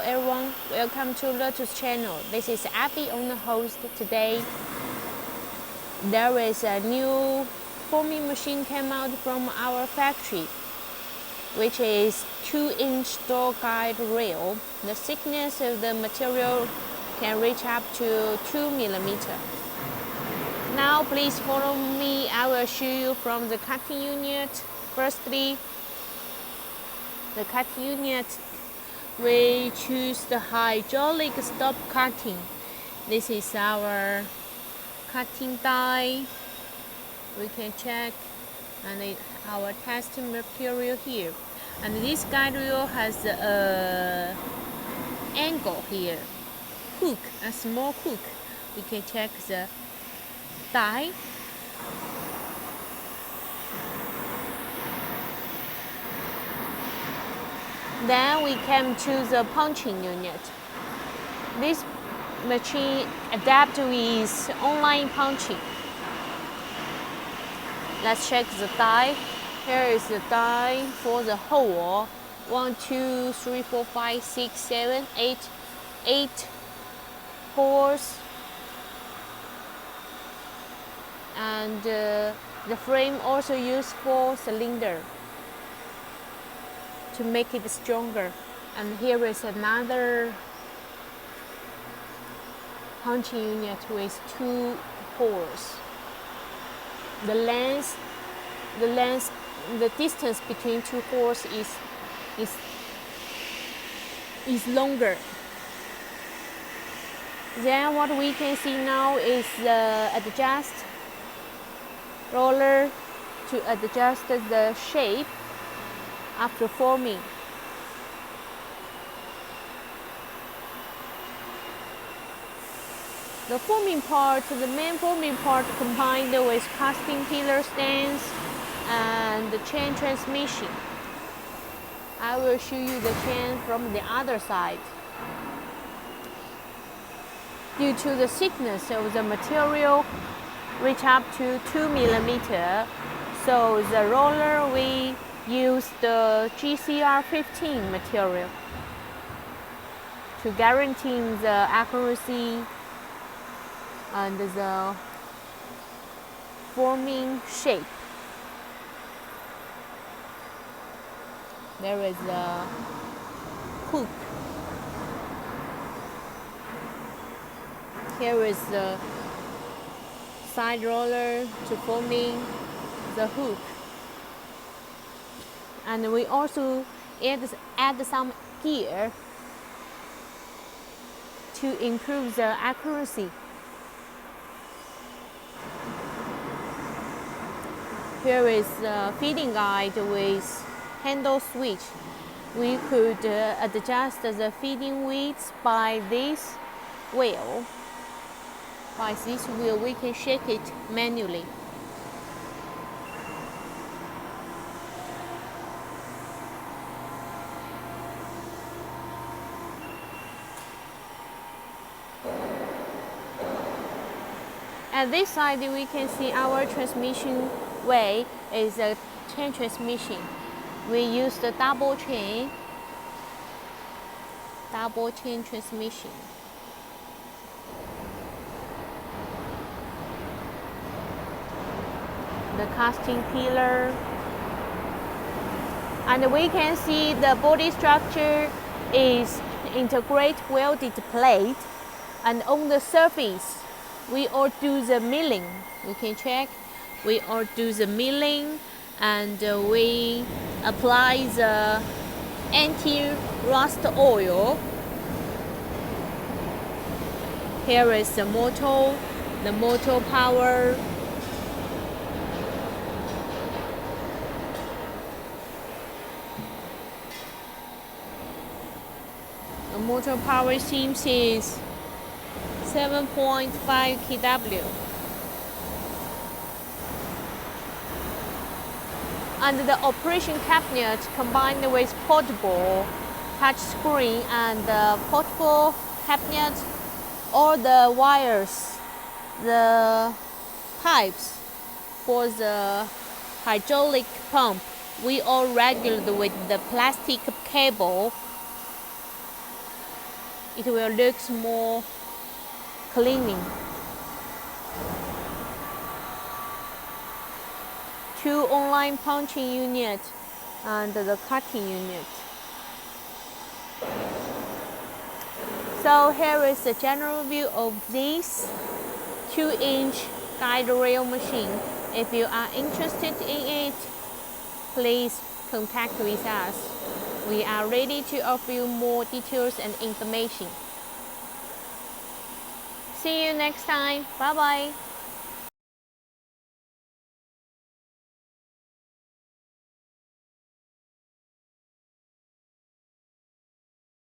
everyone, welcome to Lotus channel. This is Abby on the host. Today there is a new forming machine came out from our factory, which is 2-inch door guide rail. The thickness of the material can reach up to 2 millimeters. Now please follow me. I will show you from the cutting unit. Firstly, the cutting unit, we choose the hydraulic stop cutting. This is our cutting die. We can check and our testing material here. And this guide rail has a angle here, hook, a small hook. We can check the die. Then we come to the punching unit. This machine adapts with online punching. Let's check the die. Here is the die for the hole. 1, 2, 3, 4, 5, 6, 7, 8 holes. And the frame also used for cylinder to make it stronger. And here is another punching unit with 2 holes. The distance between 2 holes is longer. Then what we can see now is the adjust roller to adjust the shape after forming. The main forming part combined with casting pillar stands and the chain transmission. I will show you the chain from the other side. Due to the thickness of the material, reach up to 2 millimeters, so the roller we use the GCR15 material to guarantee the accuracy and the forming shape. There is a hook. Here is the side roller to forming the hook. And we also add some gear to improve the accuracy. Here is the feeding guide with handle switch. We could adjust the feeding width by this wheel. By this wheel, we can shake it manually. At this side, we can see our transmission way is a chain transmission. We use the double chain transmission. The casting pillar. And we can see the body structure is integrate welded plate, and on the surface we all do the milling. We can check. We all do the milling, and we apply the anti-rust oil. Here is the motor power. The motor power seems is 7.5 kW. And the operation cabinet combined with portable touch screen and the portable cabinet, all the wires, the pipes for the hydraulic pump, we all regulate with the plastic cable it will look more cleaning. 2 online punching units and the cutting unit. So here is the general view of this 2-inch guide rail machine. If you are interested in it, please contact with us. We are ready to offer you more details and information. See you next time. Bye bye.